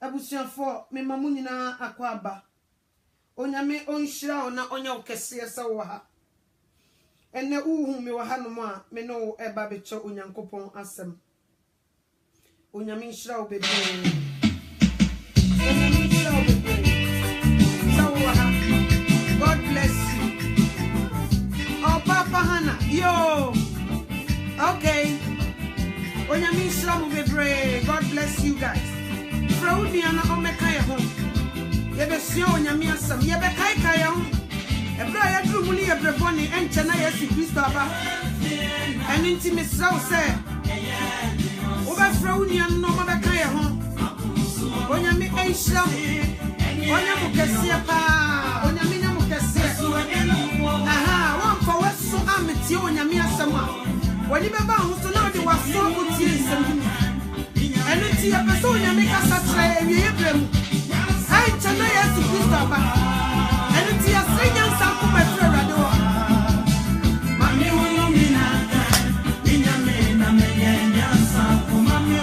Abusuafo me mamu nyina akwaba onyame onhyira ona onya ukese sa wo ha ene uhu me wa hanom a me no eba becho onyankopon asem onyame nhyira wo bebre God bless you. Oh Papa Hannah yo okay onyame nhyira wo bebre. God bless you guys. Fraudi ana omeka ye ho ye be sio onyame asam ye be kai ye ho ebra ya duru mu ni ye breboni enche na Yesu Kristo aba eni nti misraw se o be fraudi ana no ma be kai ye ho onyame enhyira onyame kese pa onyame nyamu kese aha won fa weso ameti onyame asam a woni be ba ho so na de waso uti nsem enu ti ya peso onyame kasa tra ewie ebrem ai chana Yesu Kristo aba enu ti ya senya nsanko ma fra rade wo mami wono minaka minyame na menya nsanko mami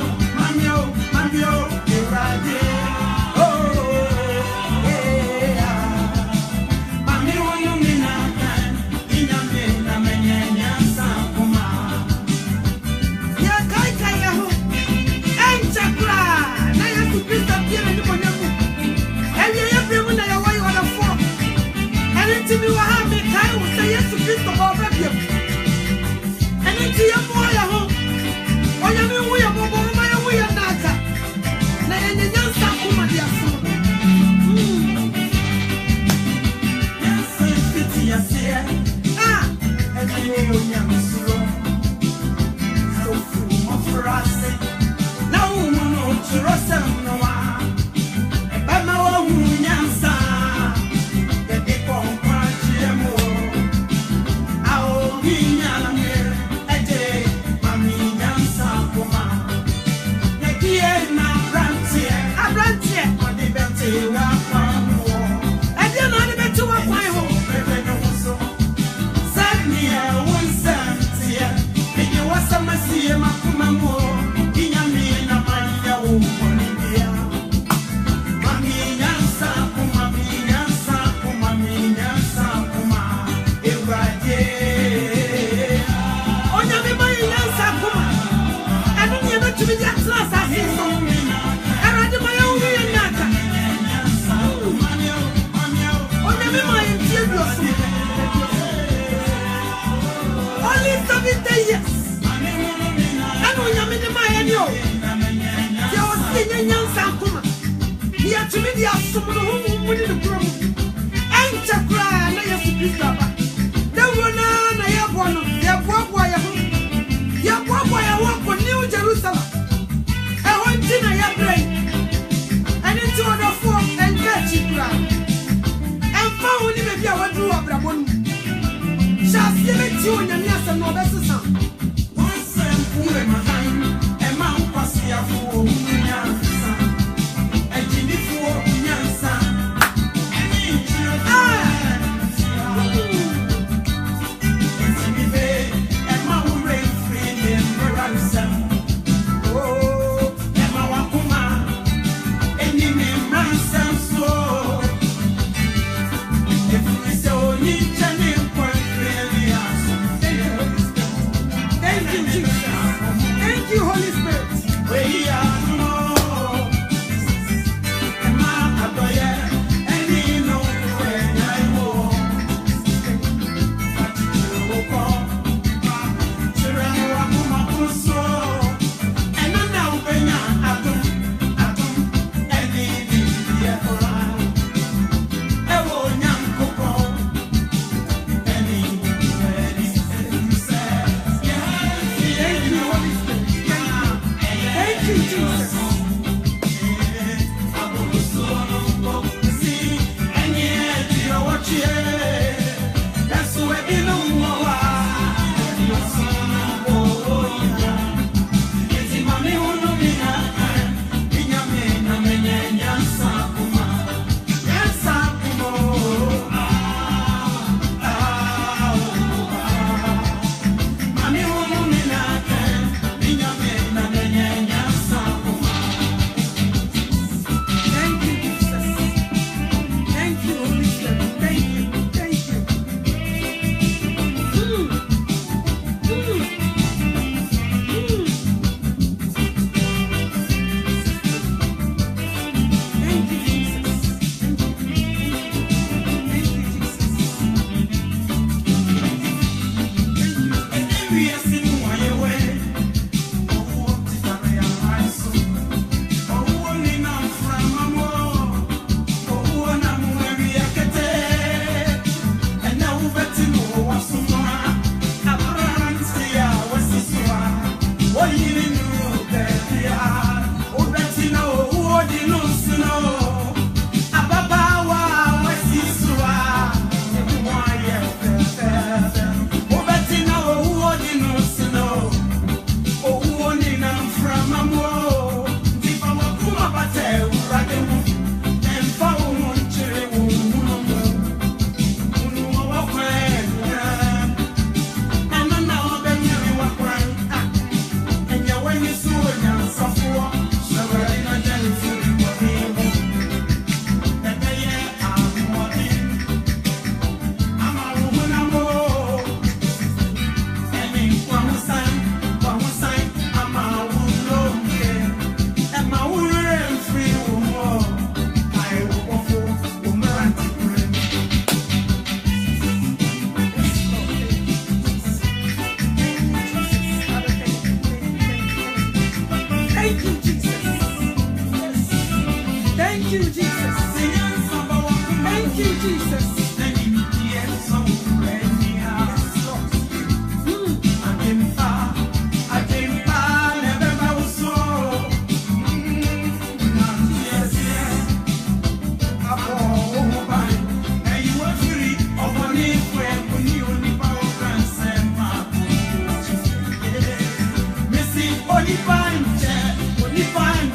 Only fine,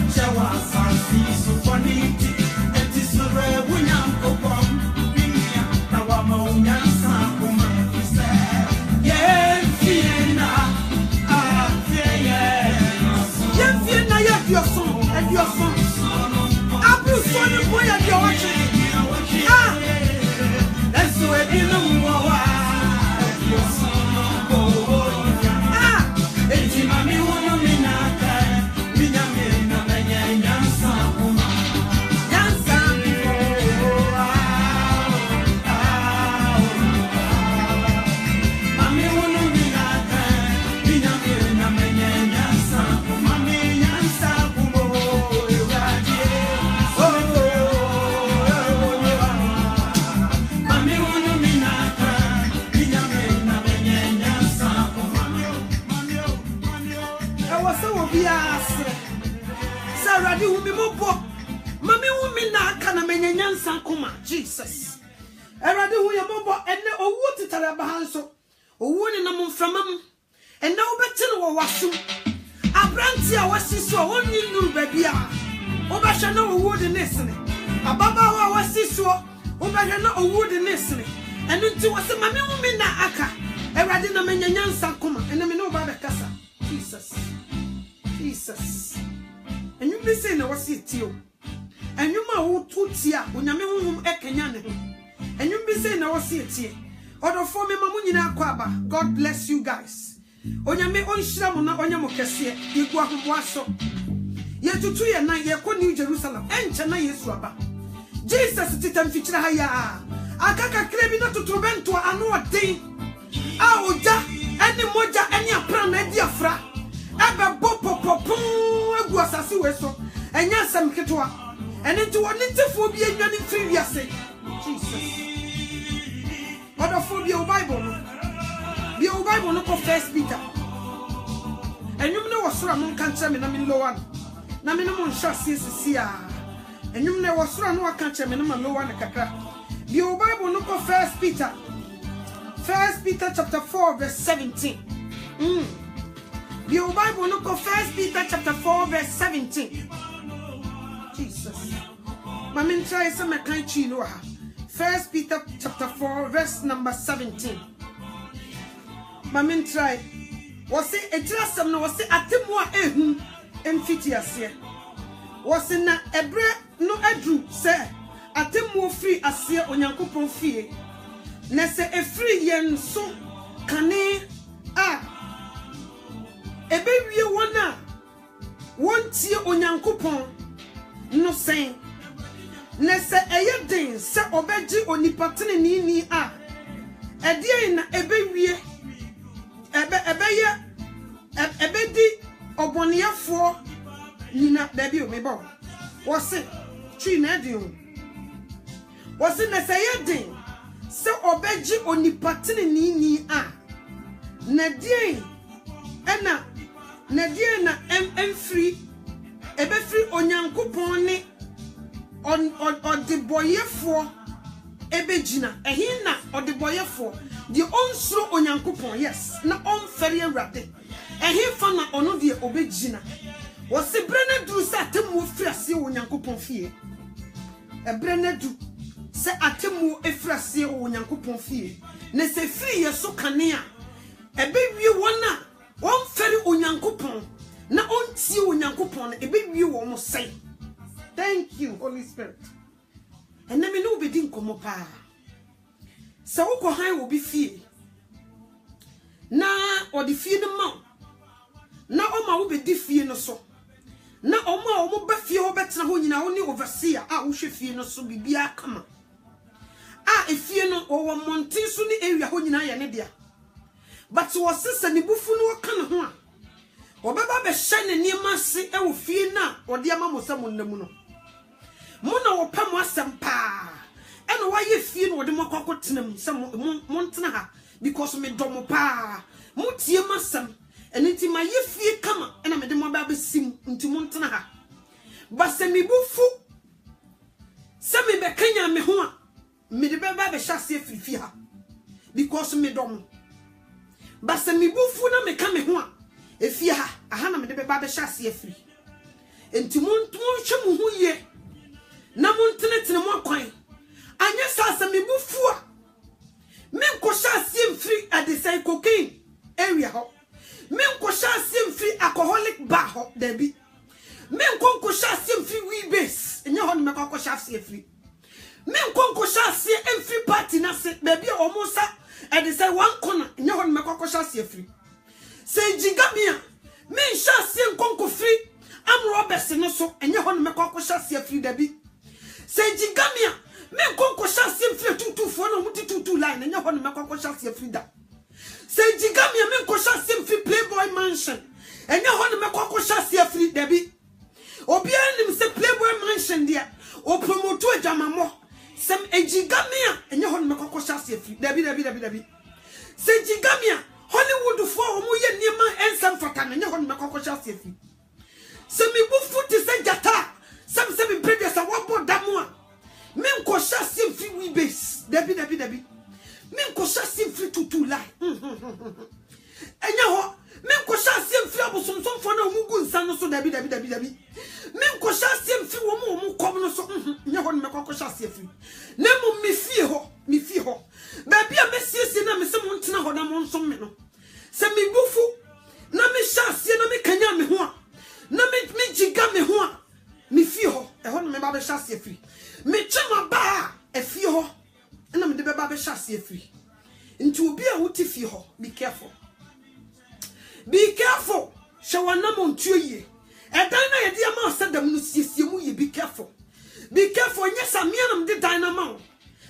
Eradi hu mi mobo. Mami hu mi na aka na menya nyansa koma. Jesus. Eradi hu ye mobo ene owu titara ba hanso. Owu ni na momframam. Ene obeti no wo waso. Abranti a wasiso wonni nuru baabi a. Obahwe na owu de nesene. Ababa wa wasiso obahwe na owu de nesene. Enu nti wose mami hu mi na aka. Eradi na menya nyansa koma. Ene me no ba be kasa. Jesus. Jesus. And you be saying, I was it to you. And you ma two tia, when you mean ekanyane. And you be saying, I was it here. Order for me, Mamunina Kwaba. God bless you guys. Onyame on Shramona, Onyamokasia, Igua Waso. Yet to 2 and 9 year, New Jerusalem, and Chana Yeswaba. Jesus, Titan Fichra Haya. Akaka Krebina to Trobento, I know a thing. Aoja, any moja, any a pran, and diafra. Aba bopo popo egu asase weso enya sam ketwa ene nti woni tefo bi enwani free wiase Jesus Other phobia Bible no bi o Bible no ko First Peter enyum ne wosora mon kan kire me na me lowa na me no mon hwa sisi a enyum ne wosora no kan kire me na ma lowa na kakra bi o Bible no ko First Peter chapter 4 verse 17 The Bible look at 1 Peter chapter 4 verse 17. Jesus. Mamin try some kind chino. 1 Peter chapter 4 verse number 17. Mamin try. Was it a dressum no was it a timwa ehun emfitiasia. Was it na ebre no edru say a timwo free asia onyankopon fie. Na se e free yen so kane ebe wie wona wontie onyankopon no sen na se eyeden se obeji onipatene ni a edie na ebe wie ebe di oboniafo nina dabi o mebo wose twi na edi o wose na se eyeden se obeji onipatene ni a na die ena Nadia na free ebe free onyankopon ni on the boyefo ebe gina ehin na on the boyefo the onsuro onyankopon yes na on fere awrade ehin fa na ono de obe gina wose brene du se atemu free ase onyankopon fie brene du se atemu efree ase onyankopon fie na se free yeso kanea ebe wie wona on feri onyankopon na on tie onyankopon ebe wie wo mo sei. Thank you Holy Spirit. And na me no be din komo pa sa wo ko han wo bi fie na o di fie no ma na o ma wo be di fie no so na o ma o mo ba fie wo betena ho nyina wo ni overseer a wo hwe fie no so bibia kama e fie no o wo montin so ni area ho nyina ye ne dia. But was sister ni bufu no kan ho a obeba be hye ne niema se e wo fie na ode ama mo sa mo namu no mo na wo pam asem pa e no waye fie no ode mo kwakotenam se mo ntena ha because me do mo pa mo tie masem eniti ma ye fie kama e na me de mo ba besim nti mo ntena ha ba se mi bufu se me be kanya me ho a me de ba be hyase afifie ha because me do mo basa mi bufu na me ka me ho a efie ha aha na me de beba be hyase afiri enti monto hwe mu hu ye na montenetene mo akwan anya sasa mi bufu a me nko hyase mfiri adesai cocaine area ho me nko hyase mfiri alcoholic bar ho dabi me nko hyase mfiri we base enya ho na me kwa hyase afiri me nko hyase mfiri party na se baby o mo sa and they say one corner, and you want me to share free. Say Jigamia, me shall see Conco free. I'm Robertson, so and you want me to share free, Debbie. Say Jigamia, me Conco shall see free 224 line, and you want me to share free that. Say Jigamia, me shall see free Playboy Mansion, and you want me to share free, Debbie. Obianim say Playboy Mansion, dear, or promote to a jamamo. Some Ejigamia and your home Macoshasi free. Debbie. Say Jigamia, Hollywood for Muya Nima and some for Tan and your home Macoshasi free. Some me bufu to say Jata. Debbie. Men ko shasi free to lie. Enya ho men ko shasi free abosomsom fo na omugu nsa no so Debbie. Men ko shasi free wo mu kom no so nya ho me ko shasi free. Na mu me fie ho. Ba bia me siesie na me se mo ntena ho na mo nsom me no. Se me bufu na me shasi na me kanya me ho a. Na me jiga me ho a. Me fie ho. E ho no me ba be shasi free. Me chema ba e fie ho. Na me de be ba be shasi free. Into obi a wuti fie ho. Be careful. Be careful. Shawana montuo ye. E dan na ye de ama sadam no siesie mu ye. Be careful. Be careful. Yes, am ya na me de dan na ma.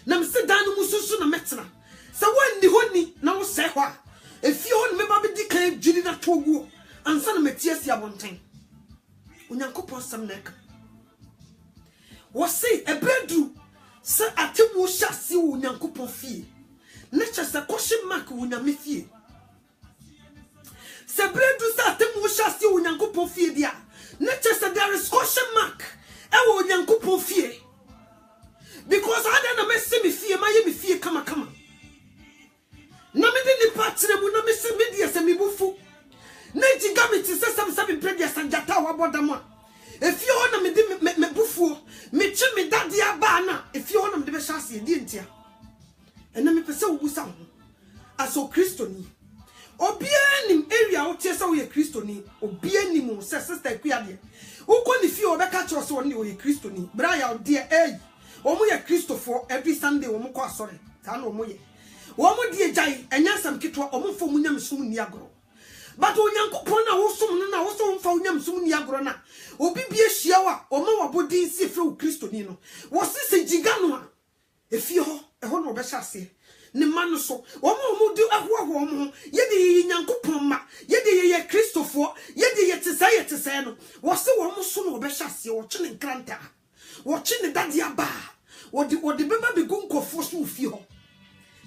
Na me se dan no mususu na metena. Sa wani honi na wo se ho a. E fie ho no me ba be di kan dwiri na toguo. Ansa na metie sia bonten. Onyankopon sam na ka. Wo se ebredu se atemu hyase wo Onyankopon fie. Na chese koshi mark wo nyame fie. Se bredu se atemu hyase wo Onyankopon fie dia. Na chese there is koshi mark e wo Onyankopon fie. Because I don't know me fie ma ye me fie kama. Na me de ni patre mu na me se media se me bufu. Na jiga me ti se sam predia sanjata wa bodamo. If you want me de me bufu, me chi me dadi aba na. If you want me de be shase di ntia. And na me pese wo busa ho. Aso Kristo ni. Obia nim area wo tie se wo ye Kristo ni. Obia nim se sister Kuya de. Wo ko ni fie obeka cho se wo ni wo ye Kristo ni. Bra ya de omo ye Kristo for every Sunday omo ko asore. Ta na omo ye. Omo die jai enyasam kitwa omo fo munyam sum ni agro. But Onyankopon na wo som no na wo so mfa onyam sum ni agro na. Obi bie hia wa omo wabodi si fe wo Kristo ni no. Wo sese jiga no a efie ho eho no obehya ase. Ne ma no so omo di ahoho omo ye de Nyankopon ma ye de ye Kristofo ye de ye tesay no. Wo se wo mo so no obehya ase wo kye ne nkranta. Wo kye ne dade aba. Wo de beba be gunkofo so fie ho.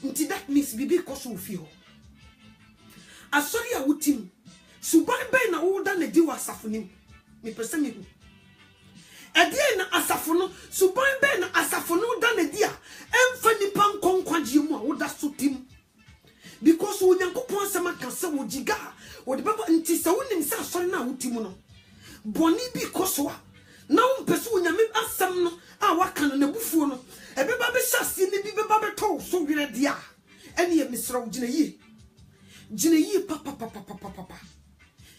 Nti that means bibi ko so fie ho. Asori a wutim suban ben na wo da na di wasafonim me pese me hu ade na asafo no suban ben na asafo no da na di a emfa nipa nkonkwaje mu a wo da so tim because Onyankopon sama ka se wo jiga wo de baba nti se wonim se asori na wutim no boni bi koso a na wo pese Onyame asam no a waka na bufuo no ebeba be hyase ni bi beba be to so were dia ene ye misro gina yi papa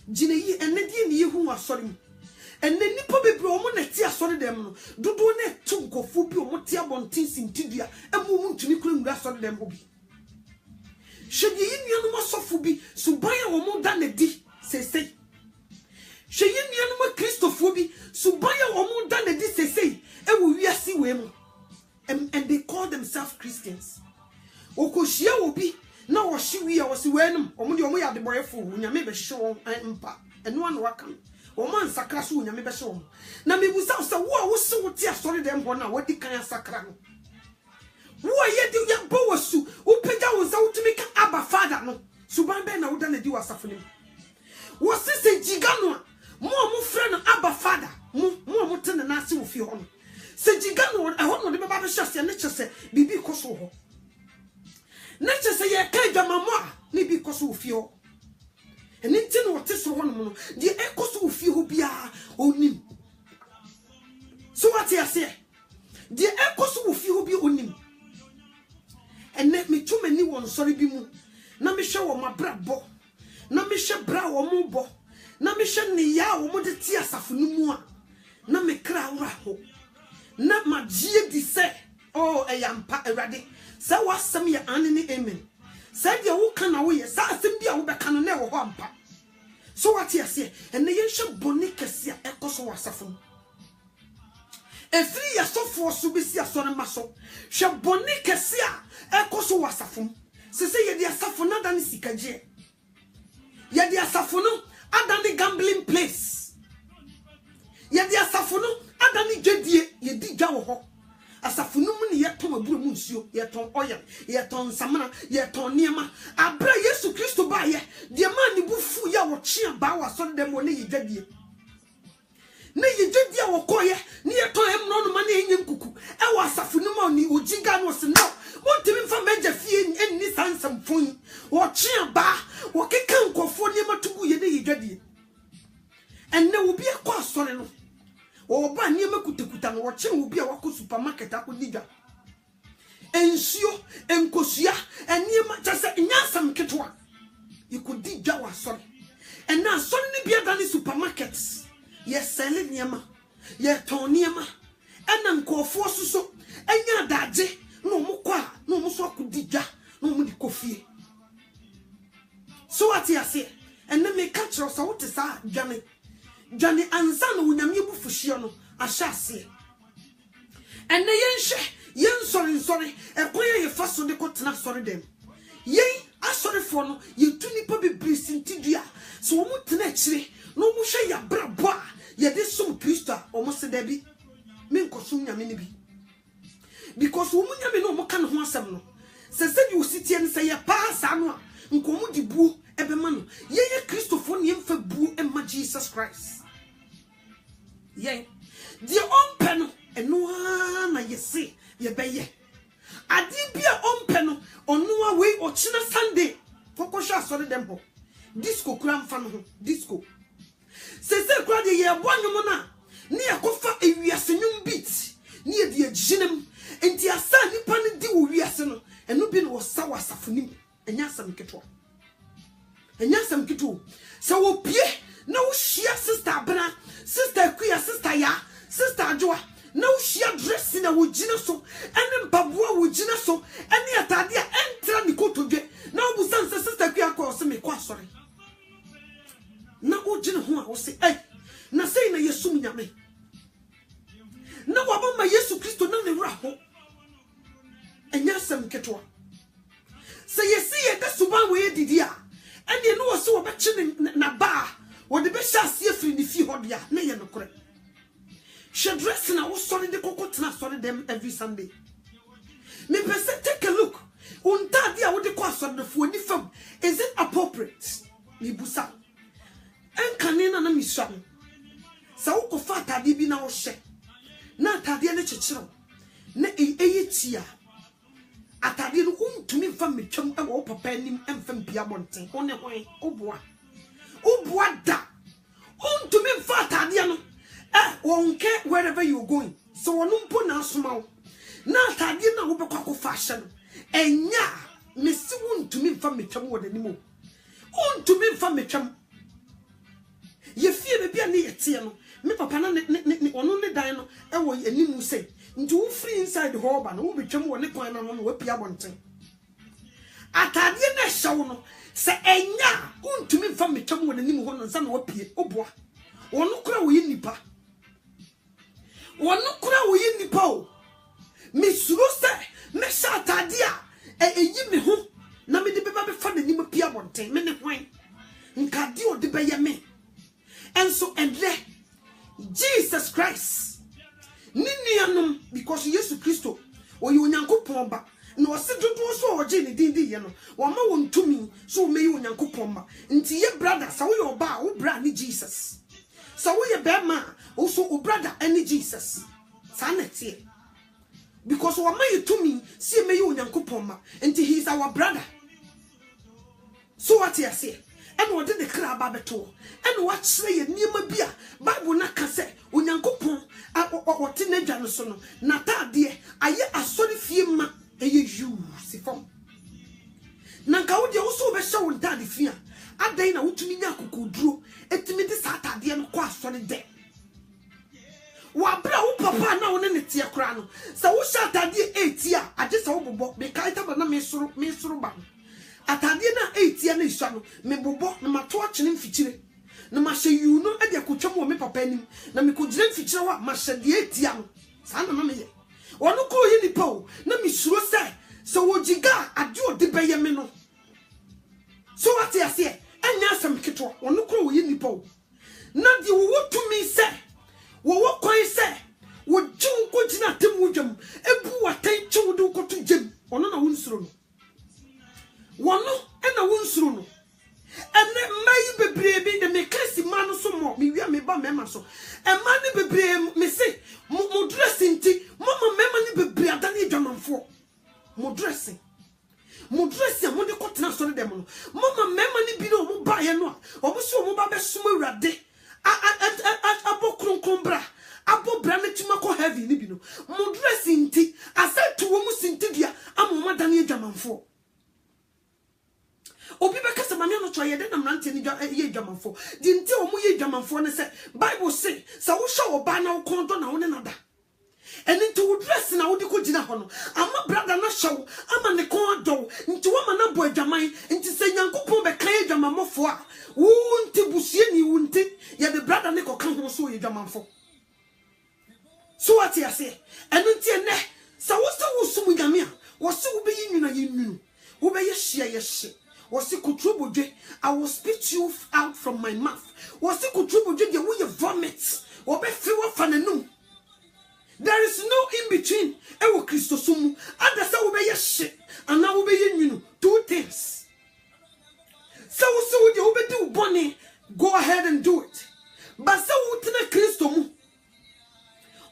jine yi enedi ni yehu asori mu enne nipa bebre omo na ti asori dem no dodo na tu nkofo bi omo ti abontin sintidua emu mu ntumi kura ngura asori dem obi hwede yi nuanu masofu bi suban a omo da na di sesei hwede yi nuanu Kristofo bi suban a omo da na di sesei ewu wiase we mu and they call themselves Christians okohia obi na wo hwe a wo se wenum omo de omo ya de boyefo Onyame be hye won mpa eno an waka omo ansakra so Onyame be hye won na mebusa se wo a wo se wo ti asori dem ho na wadi kan asakra no wo ye de ya bo wasu wo pega wo za wutumi ka aba father no suban be na wo da na di wasafo nim wo se jiga no a mo frɛ no aba father mo tene na ase wo fi ho no se jiga no e ho no de be ba be hye ne kyese bibi koso ho na chese ye ka dwamamo a ni bi koso ofio eni nti no wote so hono no de ekoso ofio bia onim so what you say de ekoso ofio bia onim ene me twuma ni won sori bi mu na me hwe wo mabrabo na me hwe bra wo mo bo na me hwe ne ya wo mo de ti asafo no mu a na me kra wora ho na magie di se oh eyampa erade sa wasam ya anene amen sa dia wo kana wo ye sa asem bia wo beka no na wo ho ampa so what you say ene ye hwe boni kese a ekoso wasafo efri ya sofo so bi si asore maso hwe boni kese a ekoso wasafo se ye dia safo na da ne sikaje ye dia safo no adani gambling place ye dia safo no adani dwedie ye di dwa wo ho asafunum ni yeton aburo mu nsuo yeton oil yeton samana yeton niema abra Yesu Kristo ba ye de ma ni bufu ya wo chia ba wa so dem wo ne yedadie a wo koye ni yeton em no no ma ne enyem kuku e wo asafunum oni ojiga no se no won timi fa oba niema kutekuta no woche obi a wako supermarket akodija ensio enkosua eniema chase nyasam ketwa ikudija wa sorry ena sorry ni bia dani supermarkets ye sell niema ye ton niema ena nkofo soso enya daje no mukwa no muso akudija no mu di kofie so ati ase ena me catch us what is that Johnny ansa no wunyame bufuhie no ahyase ene yen sorry ekoye ye faso de kotena sorry dem yen asori fo no ye tuni pa bibri sintidua so wo mutena akire no mu hwe ya brabo a ye de som Kristo a o mo se da bi me nkosum nyame ne bi because wo munyame no mo ka ne ho asem no se di ositie ne se ye pa sa no a nkomu di buo ebema no ye Kristofo ne mfa buo emma Jesus Christ yen di ompe no eno na yesi ye beye adi bia ompe no onu a we ochina Sunday fokosha asori dem ho disco kura mfa no ho disco se kura de ye bonwom na ne yakofa ewiase nyum beat ne ye de aginem enti asa nipa ne di wo wiase no eno bi no sawa safonim enya sam keto se wo pie na wo hia sister bra sister kuya sister ya sister adwoa na wo hia dress na wo gina so ene mbaboa wo gina so ene atade a entra ni kotodwe na wo busan se sister kuya ko se me kwa sori na wo gina ho a wo se na sei na Yesu nyame na wo ba ma Yesu Kristo na ne wura ho enya sam ketwa se yesi ye da suban we didi a ene no wo se wo be chi na ba wo de be hyase afiri ni fi hodia na ye nokore she dress na wo sorry de kokotena sorry them every Sunday me person take a look unta dia wo de kwa sorry de fo ni fam is it appropriate me busa enkanina na miswa sa wo ko fa atade bi na wo hye na atade ne kyekyerew na eyitia atade no untumi mfa metwam e wo papa anim emfa mpia bonten one hwan oboa da untumi mfa atade no wonke wherever you going so wonumpo na asoma wo na atade na wo bekwa ko fashion enya mesi untumi mfa metwam wo danimo untumi mfa metwam ye fie be bia ne yetie no me papa na ne ono ne dan no e wo animu sei nti wo free inside the hall ba no wo betwam wo ne kwan na no wo pia bonten atade na hyew no se enya untumi mfa metwam wo n'anim ho no nsa na wo pie oboa wono kura wo yinipa o me suro se me sha atade a eyi me ho na me de beba be fa n'anim pia bonten me ne hwan nkade o de be ye me enso endle Jesus Christ ninianum because Yesu Kristo o yi onyankopon ba na o se dodo so o je ne dindi ye no wo ma won tumi so o meyi onyankopon ba nti ye brother sa wo ye oba wo bra ni Jesus sa wo ye be ma o so o brother any Jesus sa na tie because wo ma ye tumi si meyi onyankopon ba nti he is our brother so what you say and what did the crab abeto and what say niema bia Bible na ka se onyankopon a teenager no so no na tade aye asori fie ma eye you sifom na nka wo de wo so be hye wo tade fie adan na wotumi nya kokoduro etimi de satade no kwa asori de wa bra wo papa na wo ne tie kra no se wo hye atade etia age se wo bobo be kai taba na me soro ba atade na etia na isua no me bobo na mato akene mfikyire na mahye yu no ade akotwam wo me papa anim na me kogire mfikyire wa mahye de etia no sa na me ye wono ko yi nipa o na me suro se wo jiga ade o de beye me no so what you say enya asem keto wono ko wo yi nipa o na de wo tumi se wo kwan se wo jun ko gina temu dwam ebu watan kyew de ko to gem wono na wo nsuro no wono ena wo nsuro no ene mai bebrebe de me kresi manu so mo me wi me ba mema so e mani bebrebe me se mo dressing ti mama mema ni bebrebe adani adwamanfo mo dressing mo de kotena so dem no mama mema ni bi no mo ba ye no a obo so mo ba be suma urade abokronkron bra abo ye dwamanfo di nti omo ye dwamanfo ne se Bible say sa wo hwe oba na wo kondo na wo ne nada eni nti wo dress na wo di ko gina ho no ama brother na hyew ama ne kon do nti wo ma na bo adwaman nti se Nyankopon be kan adwamamofo a wo nti busie ni wo nti ye de brother ne ko kan ho so ye dwamanfo so what you say eni nti ene sa wo sumu nyame a wo se wo be yinwuna yinwunu wo be ye hye ye hye wo se kutrubodwe I will spit you out from my mouth wo se kutrubodwe de wo ye vomit wo be fi wo fa nanum. There is no in between. Ewo Kristo sumu. Ada sa wo be ye hye ana wo be ye nwunu. Two things. So wo de wo be do boni, go ahead and do it. But sa wo tena Kristo mu.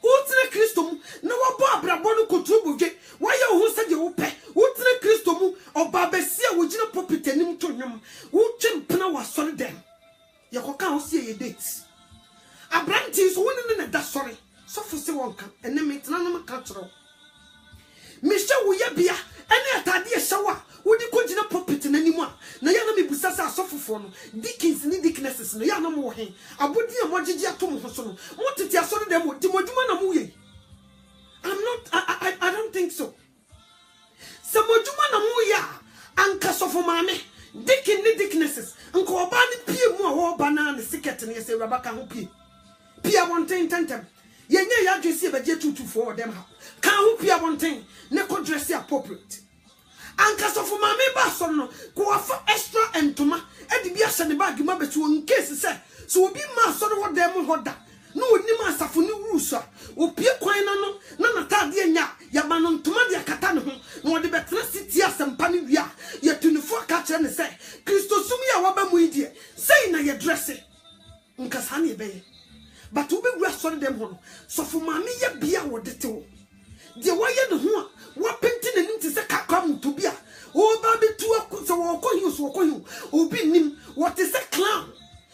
Wo tena Kristo mu na wo bo abrabo no kotrobodwe. Wa ye wo se de wo pe. Wo tena Kristo mu oba besia wo gina pulpit anim to nwom. Wo twempena wa sori dem. Ye koka wo se ye date. Abranti so woni ne da sori. So for se wonka ene metena no maka tro me hye wo ya bia ene atade ye hyewa wo di ko gina pulpit n'anim a na ya na me busasa asofofo no deacons ni deaconesses no ya na mo he abodi e mo gigi atom ho so no mo tete asori dem di moduma na mo ye I don't think so. Se moduma na mo ya anka sofo maame deacon ni deaconesses anka oba ni pie mu a wo ba na ne sicket ne se rabaka ho pie wonten tentem yenye ya dwesi be je tutu for them ha kan ho pia bonten ne ko dress appropriate anka so for mama ba so no ko afa extra entoma e di bia hye ne bag ma betu in case say so obi ma so no dem hoda no onim asafo ne wurusa opie kwan na na tade anya ya ba no ntoma de akata ne ho na ode betena city asempa ne wia ya tunifo aka kire ne say Kristo sum ya waba mu idie say na ye dress nka sa ne be. But we be sorry them hono. So for mommy ye bia wo dete. De wo ye ne ho a wo penti nanim ti se kakam to bia. O ba be tu so wo ko hu so wo ko hu. Obi nim what is a clown.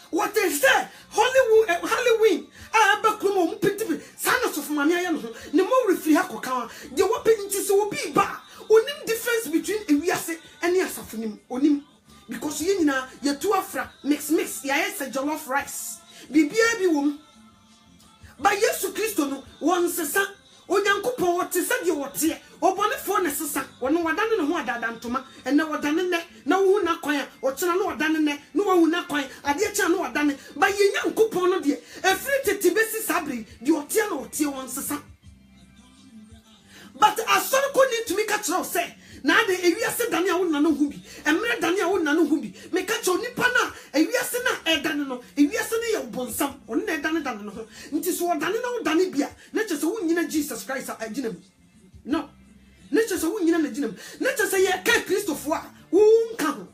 What is that? Halloween. Ah ba krum mo penti bi. Sana so for mommy ye ne ho. Ne mo refri ha kokan. De wo penti so obi ba. Onim difference between ewiase and asafonim. Onim because ye nyina ye tu afra mix ya yes jollof rice. Bibia bi wom. Ba Yesu Kristo no won sesa Onyankopon wote se de wote obonefo ne sesa wono wadane ne ho adada ntoma enne wadane ne na wo na kwan a wokyena no wadane ne no wo na kwan ade akya no wadane ba ye Nyankopon no de efiri tete besi sabri de wote na wote won sesa but asoro ko ni tumi ka kire say na de ewiase dane a wo na no hu bi emre dane a wo na no hu bi me ka kire nipa na ewiase na edane no ewiase ne ye bonsam on na edane dane no nti so dane na wo dane bia na kire se wo nyina Jesus Christ a aginam no na kire se wo nyina na aginam na kire se ye ka Kristofo a wo nka ho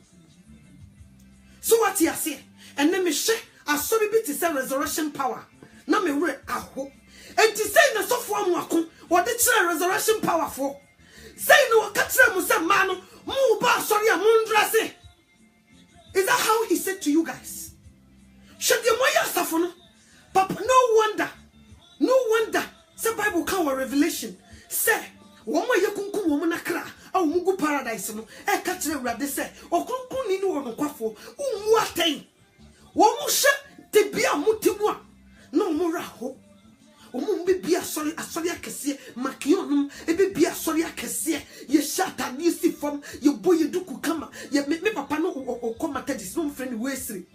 so what you say and me hye asori bi ti say resurrection power na me wure aho enti say na sofo amuako wo de kire resurrection power for say no katre mu say man mu ba sorry amundrase. Is that how he said to you guys? Should the moya safono papa no wonder say Bible can wa revelation say wo mo ye kunkum wo mo nakra a wo mugu paradise no e katre urade say okunkun ni wo no kwafo umu aten wo mo hye te bia mutimu a no mo raho omo be bia sorry akese makionum e be bia sorry akese ye shata ni si fom ye boye duku kama ye me papa no okomata dis no friend wesiri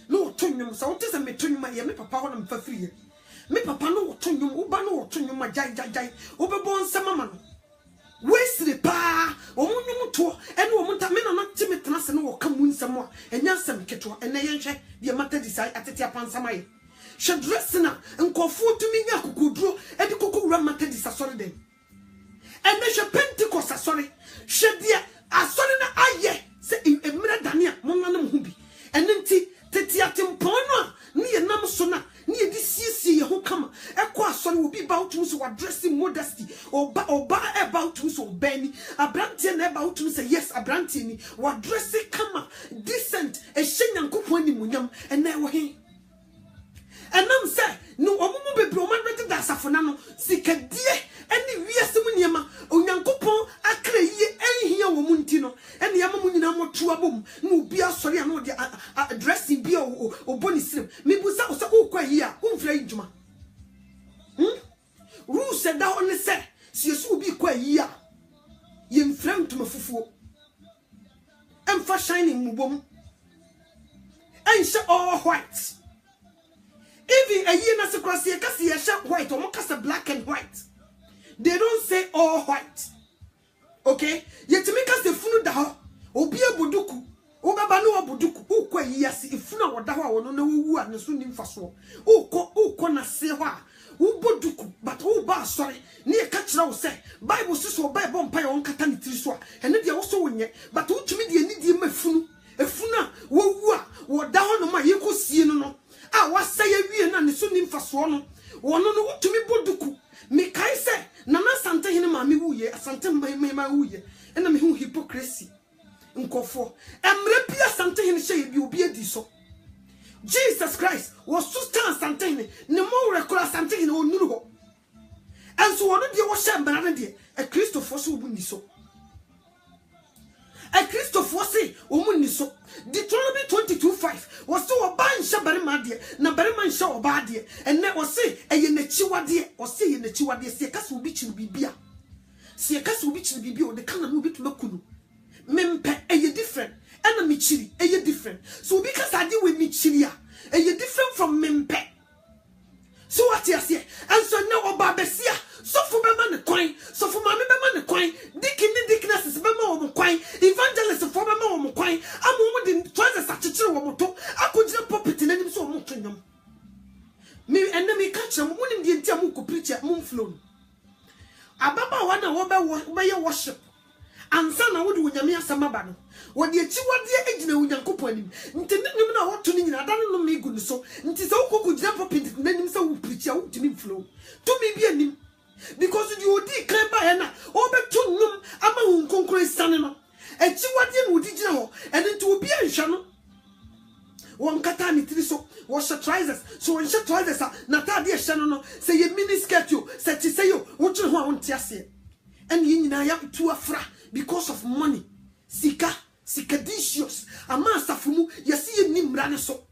no tonyum so what is me tonyum ye me papa ho na mfafiri ye me papa no tonyum uba no tonyum jai obebo nsema ma no wesiri pa omo nyum to ene omo nta me na timi tena se no wo kam nsemo a enya nsem keto ene ye nhwe de mata disai atete apansama ye she dressina nkofo tumi nya kokuduro edi kokowura mata disasori dem ene she Pentecost asori she dia asori na aye se emira dania monga na mhu bi ene nti tete atempono a ne ye nam so na ne ye di siesie ye ho kama ekọ asori obi ba utum so wa dressing modesty oba about to so bani abrantie na about to say yes abrantie ni wa dressing kama decent e hyenyankopon ni munyam ene wo he enam say no omumu bebre o man ready da safona no sikadie eni wiase mu niema onyankopon akra yie enhia wo mu nti no eni ama mu nyina mo to abom na obi asori ano de dressing bi o boni slim me busa o se o kwa yi a o mfra ijuma rules said that only say si yesu bi kwa yi a ye mfra ntuma fufuo emfa shining mubom ensha all white even a year na se kwase e kase ye sha white o mo kase black and white. They don't say all white. Okay? Yetimi kase funu da ho obi abuduku obaba no abuduku ukwa yiyase ifuna woda ho a wono na wuwu a ne so nim faso ukọ na se ho a uboduku but wo ba sorry ne e ka kira wo se bible siso bible mpa ye won kata ne tiri so a ene de wo so wonye but utumi de ni de mafunu efuna wowu a woda ho no ma ye kosie no a wasa ye wie na ne so nim faso no wono no utumi boduku me kai se na sante hene ma me wuye asante ma wuye ena me hu hypocrisy nkofo emre bia sante hene hye bi obi adi so Jesus Christ was to stand sante hene ne mo rekora sante hene onuru ho enso wono de wo hye mbara de e Christopher so obu ni so e Christopher say omu ni so Deuteronomy 22:5 was to oba nsha bare ma de na bare ma nsha oba de enne o say eye na chiwade o say ye na chiwade se ka so obi chiru bibia se ka so obi chiru bibia o de kana no obi tuma kunu mempe eye different ena mi chiri eye different so obi ka sa de we mi chiri a eye different from mempe so what you say and so now oba besia so for be man kwan so for ma me be man kwan dickness be ma wo kwan evangelist for be ma wo kwan amu de trousers achichere wo moto akojire pulpit na nim so wo twanyam me enemy ka kire mo nim de ntia mo ko preach mo flow ababa wa na wo be ye worship ansa na wo de wonyame asama ba no wo de echi wode egina wonyankopon anim nti nim na wo to ni nyina dan no me gu ni so nti se wo kokojire pulpit na nim se wo preach wo timi flow to me bi anim because the odi kan ba he na obetu num ama hu nkonkron sane no echi wade no odi gina ho ene nti obi anhwa no won kata ni tiri so wo sha trousers so won sha trousers na ta de hye no say ye mini skirt yo say ti say yo wo tire ho a won ti ase ene ye nyina ya tu afra because of money sikadicious ama asafumu yesi ye nimra ne so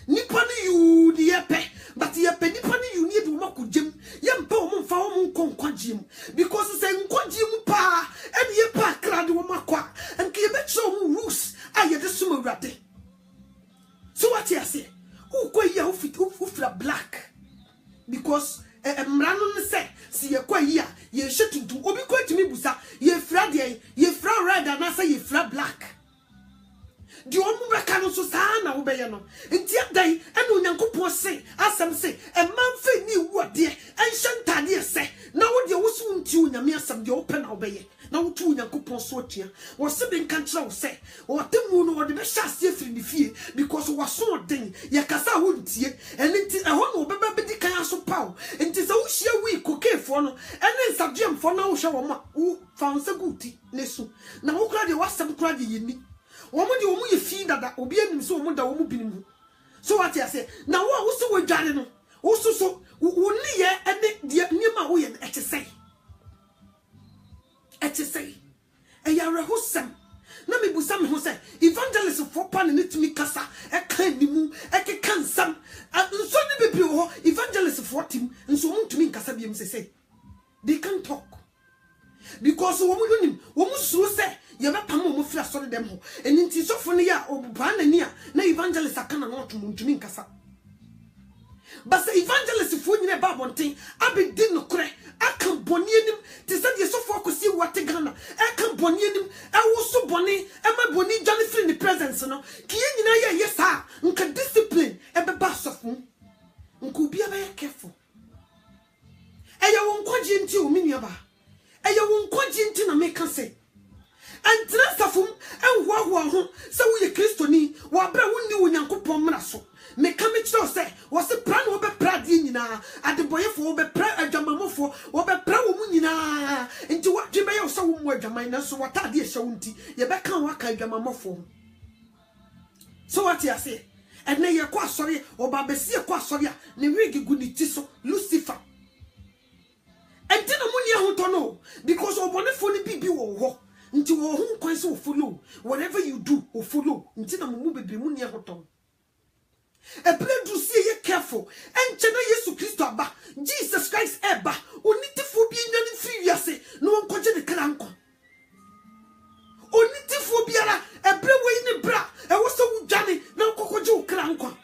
nipa ni yu de yepe but yepe nipa ni yu ni de wo makojem ye mpa wo mfa wo nkonkwagiem because say nkwagiem pa ene ye pa krade wo makwa enke ye be tro wo rules aye de suma wrade so what you say who kwa ya ufra black because mra no say si ye kwa ya ye hyetuntu obi kwa timi busa ye fra de ye fra red and say ye fra black di omu beka no so saa na wo be ye no nti adan ene onyankopon se asem se man fe ni wu ade enhye ntade se na wo de wo so nti onyame asem de open na wo be ye na wo tu onyankopon so atua wo se be nka kira wo se wo temu no wo de be hyase afiri ni fie because wo so den ye kasa wo ntie ene nti eho no wo be di kan aso paw nti se wo hia wi kokefo no ene nsadwemfo na wo hwe wo ma wo fanse guti nesu na wo kra de wasem kra de yeni womu di womu ye fi dada obi anim so womu da womu binim so what you say na wo so wadware no wo so woni ye ene de niam a wo ye etesei eya rehosem na me busa me ho say evangelist for pan ne tumi kasa e kan nimu e ke kansam nso ne bebi ho evangelist for tim nso womu tumi kasa biem say they can talk because womu yonim womu suru say ye be pam mo fira so dem ho eni nti sofo ne ya obupa na ni a na evangelist akana no to muntumi nkasa but evangelist fo nyine ba bonten abedi no kure aka boni enim ti se de sofo akosi wate gana aka boni enim e wo so boni e ma boni dwane free the presence no ki ye nyina ye yesa nka discipline e be ba sofo nka obi aba ya careful e ye won kwaji nti o minia ba e ye won kwaji nti na make say and transafum enhuahua ho se wo ye kristoni wo abra wonni wo nyankopon mra so me ka me kiro se wo se pra no be pra de nyina adeboyefo wo be pra adwamamofo wo be pra wo mu nyina nti wo dwe be ye so wo mu adwaman na so wata de ehye wo nti ye be kan wa ka adwamamofo so what you say ene ye kwa asori oba besi ye kwa asori a ne wigi gu ni ti so Lucifer entina mu ni ahoto no because obonefo ni bibi wo ho nti wo hu kwan se wo follow whatever you do wo follow nti na mu bebre mu ni ahoto A play to see ye careful. And Chena Yesu Christo aba. Jesus Christ eba. Oniti phobia nyani free yase. No one koje de kranko. Oniti phobia la. A play way in the bra. A wasa ujani. Na kokojo kranko.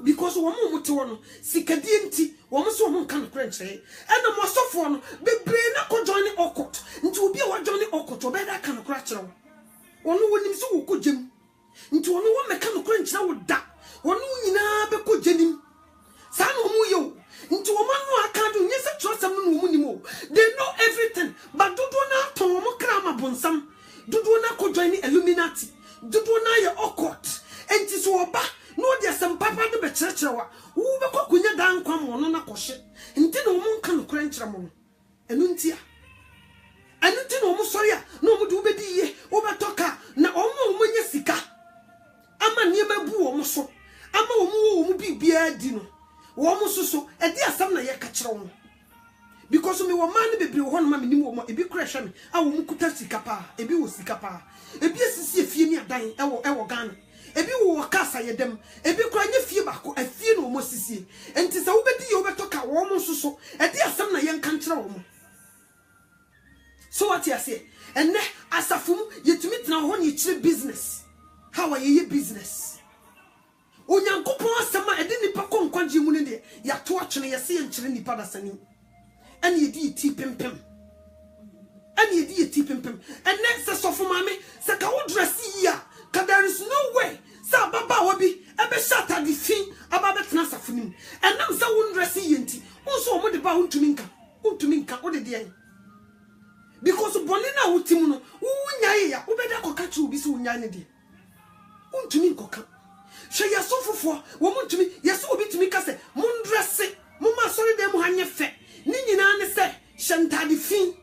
Because woman mutuano. Sikadienti. Woman so woman can crunch. And the most of one. Be brain ako joining okot. Into be a joining okot. Or better can crash. One who so good Jim. Into one mechanical crunch now would da. One who never could Jenny. San Homo, into a man who I can't do, yes, I trust some woman. They know everything, but do not Tomo Krama Bonsam. Do not co join Illuminati. Do not your awkward. And tis oba. No, there's some papa the betracher. Who the cocunya down come on a caution. And then no one can crunch ramon. And untia. And until no sorry, no more do be over talker. Na omo when you sika. Ama niema bu omo so. Ama omo bi bia dino. Omo so e dia asam na ye ka kire wo. Because me wo man bebre wo no ma me nim wo mo e bi kura hwe me a wo mu kuta sika pa e bi wo sika pa e bi asisi efie ni adan e wo Ghana e bi wo kasa ye dem e bi kura nya fie bako afie no mo sisi enti se wo bedi ye wo betoka wo mo so e dia asam na ye nka kire wo mo. So what you say? And asafum yetumi tena ho ni kire business. How are you business? Onyankopon asema ede nipa ko nkwaje mu ne de ya to atwene ye se nkire nipa da sani. And ye di ti pimpim. And ye di ti pimpim. And next sofo mame se ka wo dress ya ka there is no way sa baba wo bi ebe shata di fin aba betena safunim. And nam sa wo dress ye nti unso mo de ba untumi nka wo de de. Because bonina utimu no unyaye ya obeda koka chu bi se unya ne de untumi koka she yasofofo wo muntumi yeso obi tumi ka se mundresse mumma sori dem hanye fe ni nyina ne se shantade fin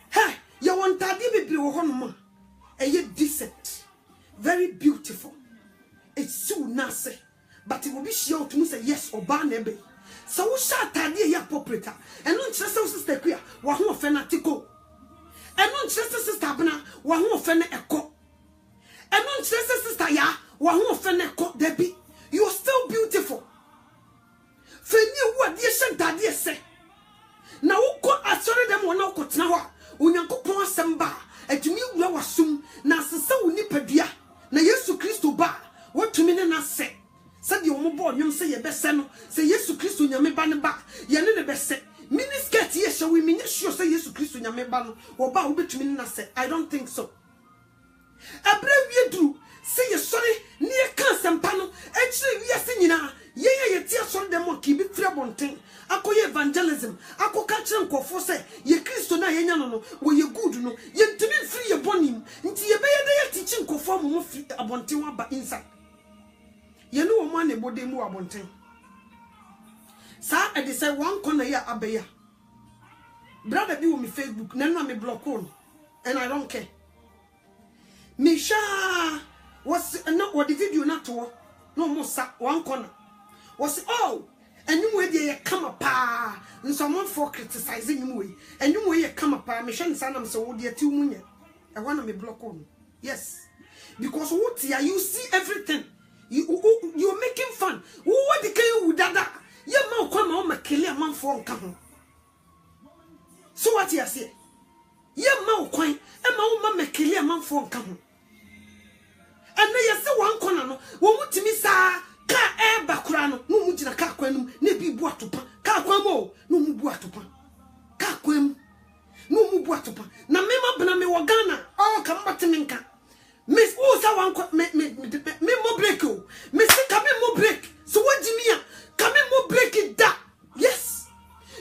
ha ya wontade bibiri wo hono eye decent very beautiful it's so nice but it will be sure to say yes oba na ebe so wo sha tade ya populata eno nkyere se sister kwa wa ho fanatico eno nkyere se sister bana wa ho fane eko eno nkyere se sister ya wa ho fane eko debi you're still beautiful feni wo de shantade se na wo ko asori dem wona ko tena ho onyankopon asamba atumi wura wasum na asesa wo nipadua na Yesu Kristo ba wotumi ne na se sadi omo bo nyom se ye bese no se Yesu Kristo nyame ba ne ba ye ne bese miniskirt ye hye we minye sure se Yesu Kristo nyame ba no wo ba wo betumi ne na se I don't think so abre wie duru se ye sori ne ye kan sempa no ekire wie se nyina ye tie sori dem o ki bi fira bonten akoye evangelism akoka kire nkofo se ye Kristo na ye nya no wo ye good no ye ntimi firi ye bonim nti ye be ye de ye teach nkofo mo fi abonten wa ba inside ye no wo man e bode mu abonten sa e de say one corner ya abeya brother bi wo me Facebook na no me block on and I don't care me sha was no what the video na to no mo sa one corner was oh enyum we dey come pa someone for criticizing him we enyum we come pa me hwe nsa na me so wo dey ti munye e wana me block on yes because what you see everything you're making fun what the can you dada ye ma kwa ma o makele amanfo nka ho so what you say ye ma kwan e ma o ma makele amanfo nka ho and na ye se wan kona no wo mutimi sa ka e bakura no no mu gina ka kwanum na bi bu atopa ka kwan mo no mu bu atopa ka kwan no mu bu atopa na me ma bana me wo Ghana o ka mbatemi nka miss who sa wan me mo break o me se ka me mo break so what jimia ka me mo break it da yes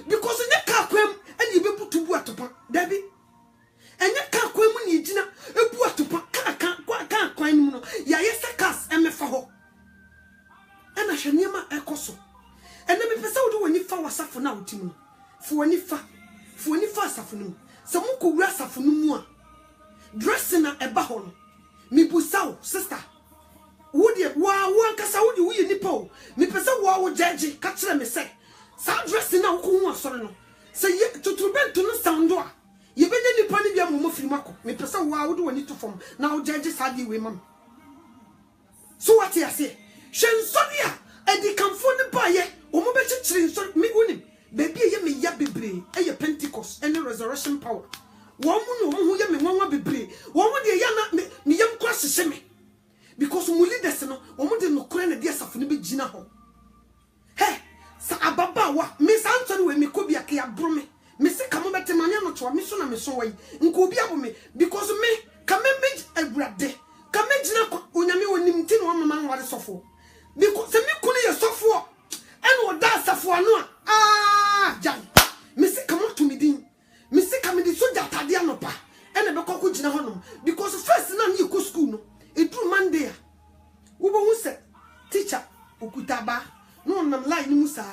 because nya ka kwan and you be put bu atopa dabi enya ka kwan mu ni gina e bu atopa ka kwan mu no ya yesa kas e me fa ho ena hweniema ekoso ena me pesa wo do wani fa wasafo na wotimu fu wani fa asafo no se mo ko wura asafo no mu a dressing na eba ho no mi busaw sister wo de wa ankasa wo de wo ye nipa o me pesa wo judge ka kire me se sa dressing na wo ko hu asore no se ye tutubentu no sound a ye benye nipa ni bia mo firi mako me pesa wo de wani to fom na wo judge sa di we mam So what you say? Shen Sonia, and the comfort by ye, or more better me unim. Baby, ye me ya bebre, a Pentecost, and the resurrection power. One who yam one bebre, one would ye yana me yam cross the semi. Because we lead us no, or more than no crown a dear Safuni Gina ho. Hey, Sa Ababa, Miss Anthony, when me could be a kia brume. Miss Kamobete Maniano to a mission and so way, and could be me, because me, come and a grab day. Come and Unami when Nimtin one man was so because the Mikuni is so for and what that's a for no. Ah, Jan, Missy come up to me, Dean. Missy come in the soldier Tadianopa and a Bako Jinahono because first none you go school. No, it drew Monday. Who said, teacher, Ukutaba, no one like Musa.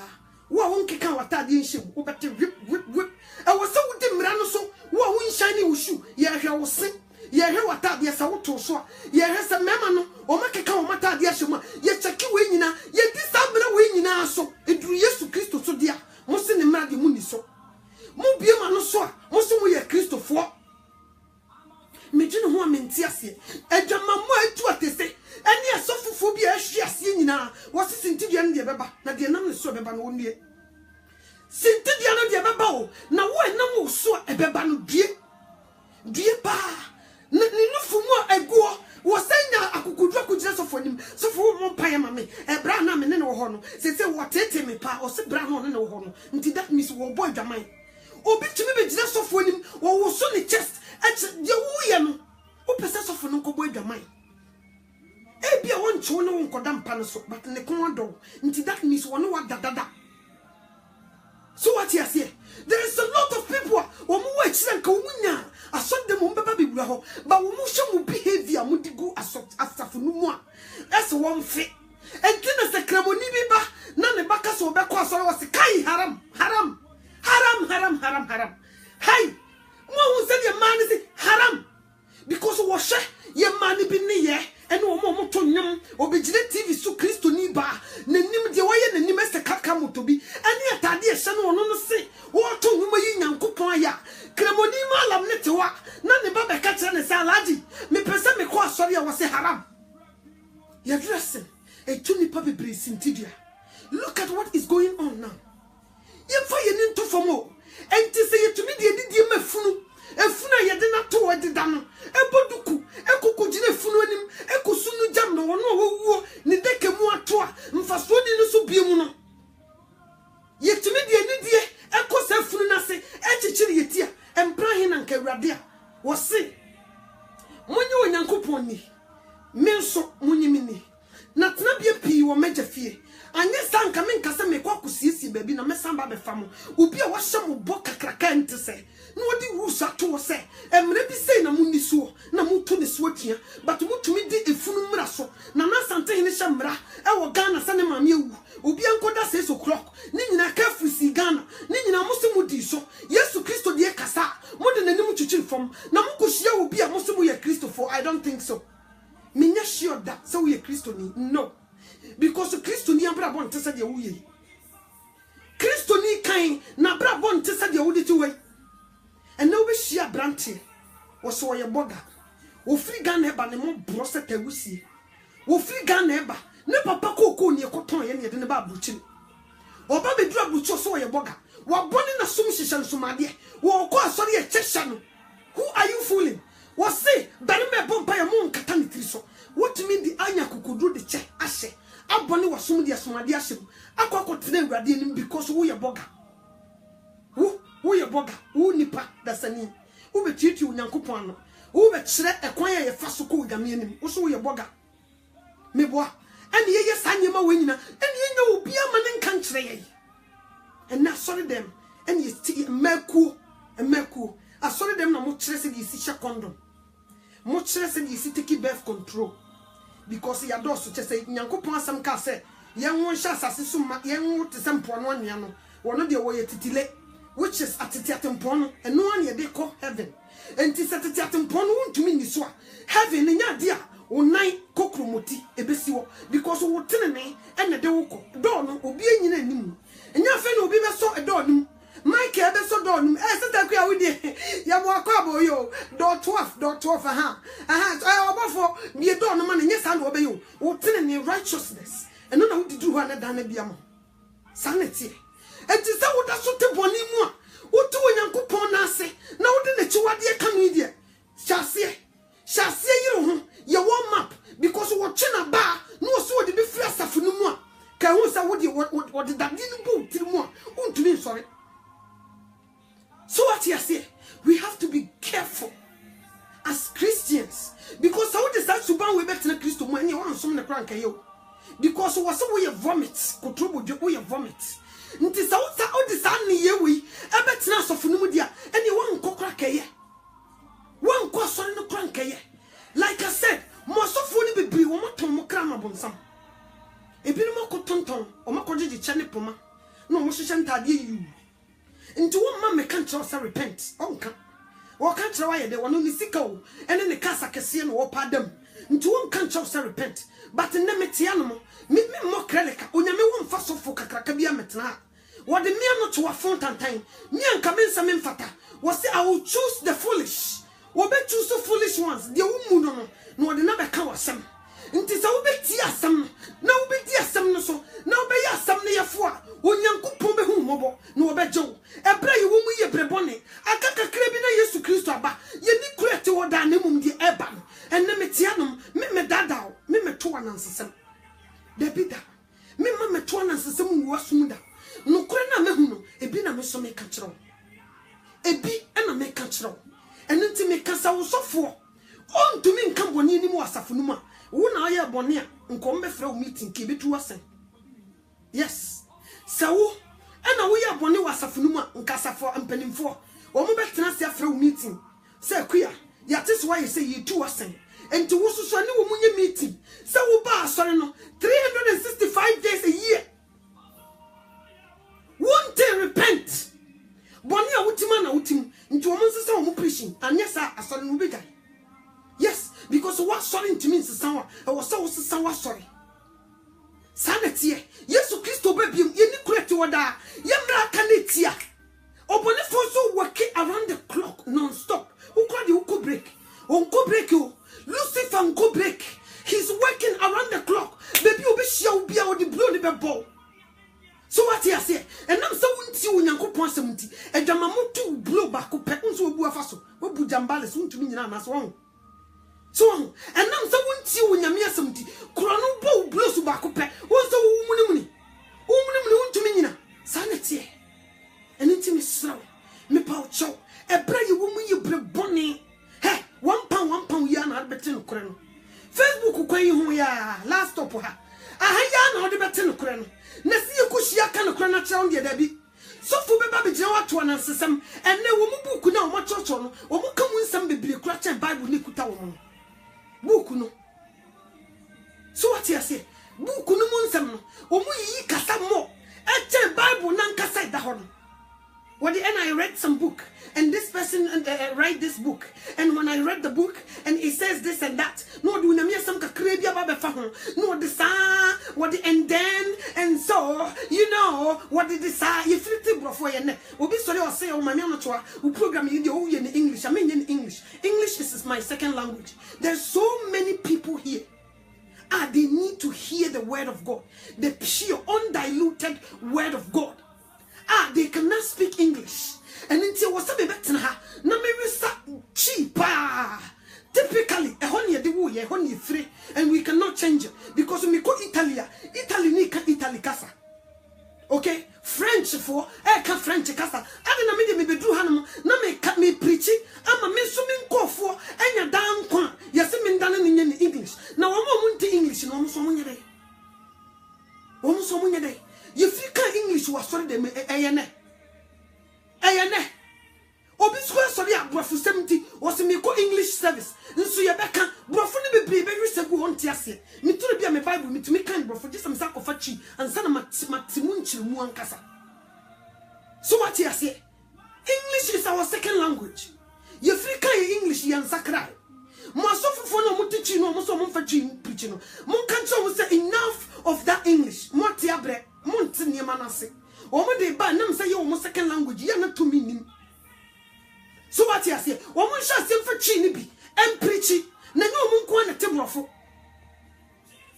Who won't kick out Tadian, who better whip. I was so with them, Ranoso, who won't shiny ushu, yeah, I was sick. Ye hear what that yes, I want to so. Ye has a memano, or make a count matter, dear Shuma. Ye check you winning, ye disabler winning so. It drew yes to Christo so dear. Most in the Maggie Muniso. Mobia manoso, most of we are Christo for. Majin who am in Tiasia, and Jamamo to what they say. And yes, sophobia, she has seen now. What's it in Tidian de Baba? Not the name is so Beban one year. Sintidiano de Babao, now when no more so a Beban dear pa. No for more a go was saying I could just for him. So for more pie mammy, a brown man in no honor. Say what take me pa or say brown on no honor. Until that miss will boy the mind. Or be to me just for him or was only chest at the William. Who possess of no boy the mind. Maybe I want to know Kodam Panaso, but in the corner until that miss one what da. So what you say? There is a lot of people who watch and Kawuna. I saw them on Baby Braho, but we must behavior Mudigo as Safunuma. That's one fit. And then as the Cremoni Biba, none of Bacchus or Bacchus was a Kai haram. Hey, one said your man is haram because was your money be near and no more to Yum or be TV so Christo Niba, Nenim the way and Nimes Kakamu to be, and yet I dear son on say, what to Yumayan Kupaya, Cremoni Malam Netawa, none about the catcher and Saladi, me present me quite sorry I was a haram. You're dressing a tuni puppy breeze in Tidia. Look at what is going on now. You're firing into for more, and to say it to me, the dear Mefunu. Efuna yede na to wede da no eboduku ekokogine funu anim ekosunu jam no wono wowuo ni deke mu ato a mfaso di no so biemu no yetumi de anidie ekosa funu na se echichiri yetia empra he na nka awurade a wo se munyi onyankopon ni menso munyimi ni na tena bia pii wo meja fie anye sanka menka se mekwakusiesie baabi na mesamba be famo obi a wahye mo bo kakraka ente se no di rusa to say emre bi say na munni so na mutu ne so atua but mutumi di efunu mra so na na sante ne hye mra e wo Ghana se ne maame ewu obi ankoda 6 o'clock ni nyina ka fusi Ghana ni nyina musu di so Yesu Kristo die kasa mo de nanim chuchiri fom na mukohia obi a musu ye Kristo for I don't think so me nya sure that so ye Kristo ni no because Kristo ni abra bon tese de wo ye Kristo ni kan na abra bon tese de wo de ti we. And now we share branty was so your bugger. O free gun eba ne mo brosset a wusi. O free gun eba, ne papa cocoa near cotton and yet in the babuchin. O baby drug with so your bugger. What born in a sumshishan sumadia. Wo kwa sorry a cheshano. Who are you fooling? Was say, Baname Bompire Moon Catanitriso. What do you mean the Anya could do the check? Ashe. Abonny was sumadia sumadiashim. I got today radiating because we are bugger. Who your bugger, who nipa, that's a name. Who be treat you Yankupano, who be shred acquire a fasuko gamianim, also your bugger. Me boy, and ye sanyama winner, and ye know be a man in country. And now sorry them, and ye see a mercu, I saw them no much less in the condom. Much less in the take birth control. Because he adores to say, Yankupon some casse, young one shas as summa, young to some one yano, one of the way titile. Which is at the Tiatempono, and no one yet they call heaven. And tis at the Tiatempono to mean this one. Heaven in your dear, or night cockromuti, a besio, because we will tell me, and the doko, don, or being in a name. And your friend will be so a donum. My care so donum, as a takia with ye, Yamuakabo, yo, do door 12 for me door no man yes and obey you o tin in righteousness and no na do one dan bia mo sanity and is that what so te boni mu a wo to onyankopon na ase na wo de na chiwade ka no die hyase yiro ho ye one map because what china ba no so de be free asafo no mu a ka hu sa wo de what de dade no bu tiri mu a untumi sorry. So what you say, we have to be careful as Christians because how does that suban we better Christo when you want some the crank you because was so we vomit control we vomit nti sa o de sa ne ye we e better asofo no mu dia and you want kokra kaye one kwasori no crank kaye like I said most of ni bibiri wo moton mo kra ma bonsam ebi no makotonton o makojeje chane poma no mo hyehyɛ ntade yu nti wo ma me kan tro say repent onka wo kan tro wa ye de wono ni sika o ene ne kasa kese no wo padam nti wo kan tro say repent but ne metia no me mo kreleka onyame wo mfa sofo kakraka bia metena wo de me no to wa fontantan me anka me nsa me mfata wo say I will choose the foolish wo be choose the foolish ones de wo mu no wo de na be ka wasem nti sa wo be ti asem na wo be di asem no so na wo be ya asem ne yefo a onyankopon be hu mobo na wo be jew ebra ye wo mu ye brebone akaka kra bi na Yesu Kristo aba ye ni kurete wo da na mum di eba no enne metia no me dada me to anansesem da bida me ma to anansesem wo asum da no kura na mehu no ebi na me so me ka kiro ebi na me ka kiro enne nti me kasa wo sofo on to me nkan boni ni mu asafo no ma wo na aye boni a nkom be fra wo meeting ke betu asen yes sawo ana wo ye boni wasafo no ma nkasafo ampanimfo wo mo betena se fra wo meeting se kuya ya tese wa ye se ye tu asen enti wo soso ne wo munye meeting se wo ba asore no 365 days a year won't they repent boni a wutima na wutim nti wo mo nsesa wo mo preaching anyesa asore no be guy yes because what sorry to means someone I was so someone sorry sanity Yesu Kristo baby you ni correct wada yemra kanetia obone for so working around the clock non-stop who call you go break on go break you Lucifer go break he's working around the clock baby obi shia obi a odi blow ni be ball so what you say and am so wunti onyankopon asemti edwama motu blow back ko pe nso obu afaso obu jambale so ntumi nyina na so so and nam so wunti wonyame asemti kro no bo blow so back ko pe wonso wumunimuni wuntumi nyina sanete enti me sraw me paw chow ebra ye wo mu ye bre boni he 1 pound ya na bete no kro no Facebook kwan yi ho ya last stop ha aha ya na ode bete no kro no na si ye koshia ka no kro na chaw de da bi so fu be ba be gina wato na nsesem enne wo mu buku na wo ma chocho no wo mu ka mu nsem bebire kura chen Bible ni kuta wo mo buku no so what you say buku no mu nsem no wo mu yi kasa mo e chen Bible na nkasa da ho no when I read some book and this person write this book and when I read the book and it says this and that no do na me some ka krabia ba be fa ho no the sa what the and then and so you know what did this you feel brofo ye ne obi sorry o say o mama no to a program you dey o ye in English I mean in English is my second language. There's so many people here they need to hear the word of God, the pure undiluted word of God. They cannot speak English. And until was a bit ha, na me cheap. Typically, a honey de woo, a honey 3, and we cannot change it because we go Italia, Italy casa. Okay, French for can French casa. I don't know, maybe do hanum, na me cut me preaching. I'm a swimming call for and you're down quan. Yes, I'm done in English. Now I'm on to English and almost someone your day. Almost someone your day. You feel English was sorry, they may ayane. Obi square sorry, brofu 70 was a miko English service. And so you're back, brofu be very simple on Tiasi. Me to be a Bible, me to make kind brofu, just some sack of fachi, and son of Matimunchi Muankasa. So what you say? English is our second language. You feel English, yan sakrai. Masofu for no mutichi no muso mumfachi preaching. Mon cancer will say enough of that English. Motiabre, Montini Manase. Woman de ba nam say your second language, you're not to mean. So what you say? Woman shall sing for Chinibi and preachy. Na no munko na temrofo.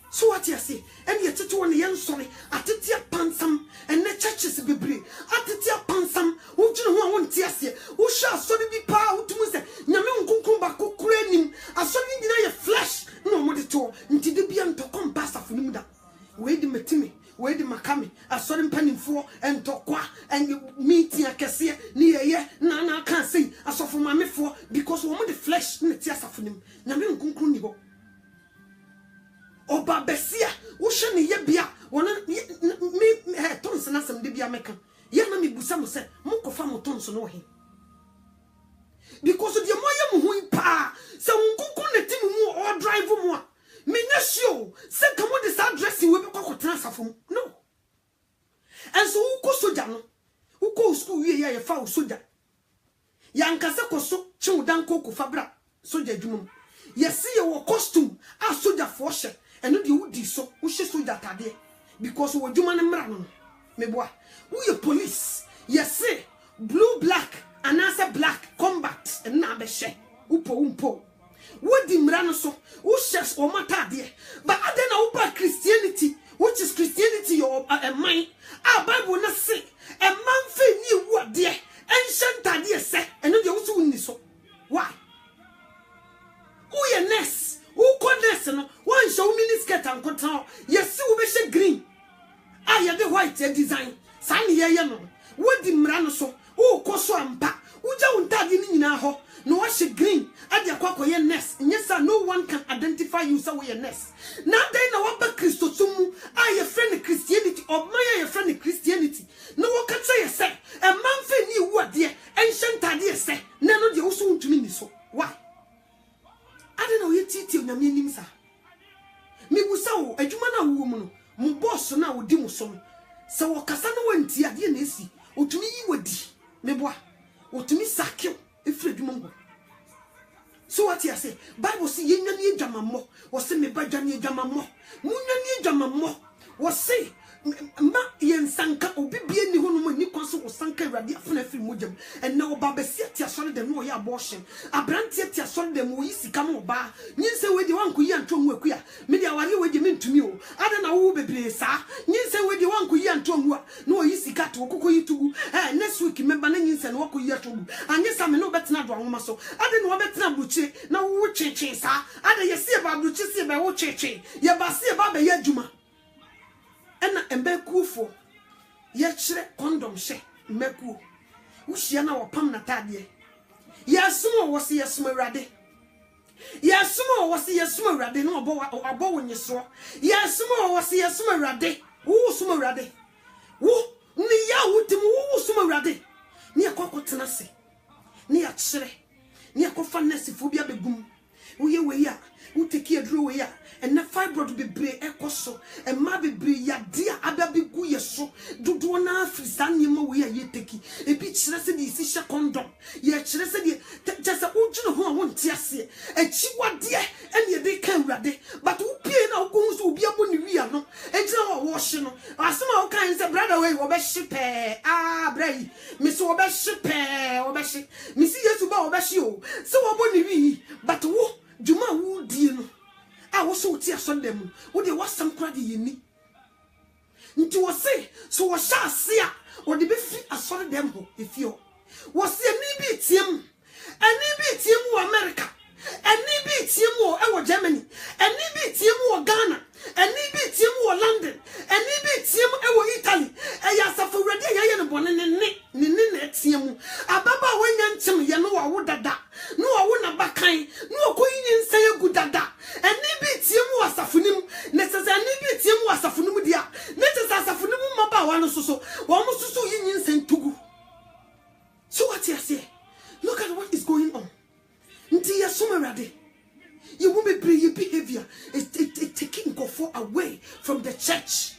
So what you say? And yet to one young sorry, atitia pansam, and the churches be brave. Atitia pansam, who do not want tiasia, who shall sorry be power to Musa, Yaman Kunkumba Kukurenim, a sorry deny a flesh, no more at all, until the Bian to come pass of Nimda. Wait the Matimi, wait the Macami, a sorry penny for, and Tokwa, and you meet Tia Cassia, near ye, Nana can't say, as of my for, because woman the flesh in the tiasa for him, Yaman Kunkunigo. Oba besia wo hwe ne ye bia wona me tons na sam de bia meka ye na me busa mo se mo kofa mo tons no he because the moye mo hu pa se nkuku ne tim mu or drive mu a me nya show se kamo this address we be kokotena safom no and so wo ko soja no wo ko school wie ya ye fa wo soja yanka se ko so chi dan ko fabra soja adwumum yesi ye wo costume a soja for hye and no the woody so who she soja tade because wo dwuma ne mra no meboa who your police yesi blue black and answer black combat and na be hye umpo woody mra no so who shares o matade but then na upa Christianity which is Christianity your mind a Bible na say a man fe ni wu ade ancient tade se and no the wo so ni so why who your nurse who connects no one show mini skirt and cotton yes we be green ah ya the white design san ye no wodi mra no so who koso ampa uja untade ni nyina ho no wash green ade akwakoye nurse nyesa no one can identify you so we nurse na dey na waba Christo tumu ah your friend Christianity or my your friend Christianity no what can say say a man fe ni wu ade ancient ade say na no de wo so untumi ni so why I don't know ye titi na me nim sa me busa wo adwuma na wo mu no mo boss na wo di mo so se wo kasa na wanti ade na esi otumi yi wadi me boa otumi sakio efre adwuma ngo so what you say Bible say ye nwane adwamammo wo se me ba dwane adwamammo mu nwane adwamammo wo se ma yen sanka obibie ni ho no mo ni kwaso wo sanka awrade afuna afiri mojam en na wo ba besia tia sori dem no ye abortion abrantie tia sori dem wo yisika mo ba nyinse we de wanko yi anto hu akua me de aware we de mentumi o ada na wo bebre sa nyinse we de wanko yi anto hu a no yisika to kokko yitugu next week member na nyinse no wako yi atogu anyesa me no betena do anwoma so ada no betena buchi na wo cheche sa ada yesi ba buchi se ba wo cheche ye ba se ba be ya djuma ena embekufo ye kire condom she meku wuhia na wopam na tade ye asum wo se yesum awrade ye asum wo se yesum awrade na obo wo nyeso ye asum wo se yesum awrade wo sum awrade wo ni ya wutim wo sum awrade ni akokotena se ni ya kire ni akofa nasifo bia begum wo ye we ya wo teki aduro we ya and na fibroid be bre ekoso e ma be bre ya dia ababe gu yeso dodo na afrisan yema we ya yeteki e bi kire se di si condom ye kire se di just ujunu ho won ti ase e chiwade e ne de kan wrade but wo pie na wo hu so obi abo ni wi ano e jina wo hye no asema wo kan se brother we wo be hye brai me so wo be hye wo be hye me si yesu ba wo be hye o se wo bo ni wi but wo juma wo die no wo so ti asondem wo de wasam kra de yeni nti wo se so wo sha ase a wo de be fi asondem ho efio wo se ani bi tiem wo America ani bi tiem wo e wo Germany ani bi tiem wo Ghana ani bi tiem wo London ani bi tiem e wo Italy e ya safo rede ya ye no bone ne na tiem ababa wo nya ntem ye no wo dada no wo na bakan no ko yin nsa ye gu dada ani bi tiem wo asafunim ne sese ani bi tiem wo asafunim dia ne sese asafunim maba wa no soso wo mo soso yin nsa ntugu so what you say look at what is going on nti ya sumerade you won't be your behavior is taking God away from the church.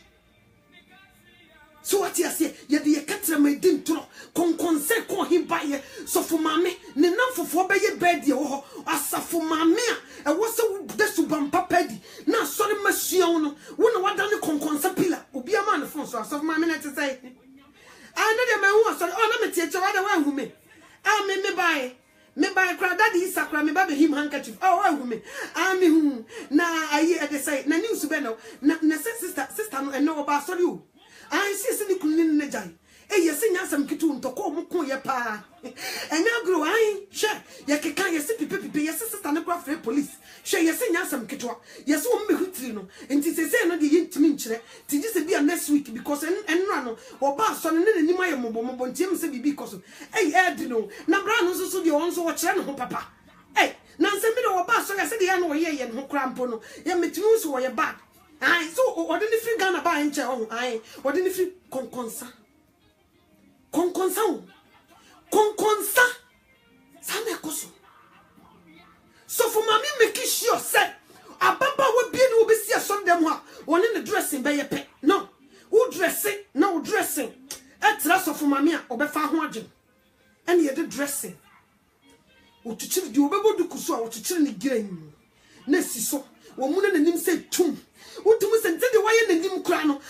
So what you say, you the katra me din tro konse ko him baye so for mame ne nam for be ye bed ye ho asafo mame a wo se de subam papadi na sorry masuon no wo na wada ne konse pillar obi ama ne fon so asafo mame na te say ah na de me hu sorry oh na me tie che wada wa hu me ah me baye me by cry daddy sakra me baby him handkerchief oh me ami hu na ayi e dey say na news be no na sister no eno oba sorry o I see ni kunni ne jai e yesi nyasam kitu ntoko mo ko ye pa enya gro ai she ye keka yesi pipe yesi sister ne kwa free police she yesi nyasam kitu yesi wo me hutiri no enti sese no de yintimi nkire ti ji se bia next week because enra no oba so ne nanim aye mobo ntiem se bibi koso e di no na bra no so de won so wo kire no ho papa na nse mi de oba so yesi de ya no ye no ho krampo no ye metimi so wo ye bad ai so odini free Ghana ba enche oh ai odini free konkonsa Same koso. So for mami make sure say ababa we be no be see some dem ho one in the dressing be ye pe. No. Who dressing? No dressing. Etra so for mami a obefa ho agem. And ye the dressing. O chichiri di obebo du kuso a o chichiri ni giran. Na si so wo mu na nanim say tum. Wotum se nte de waye nanim kura no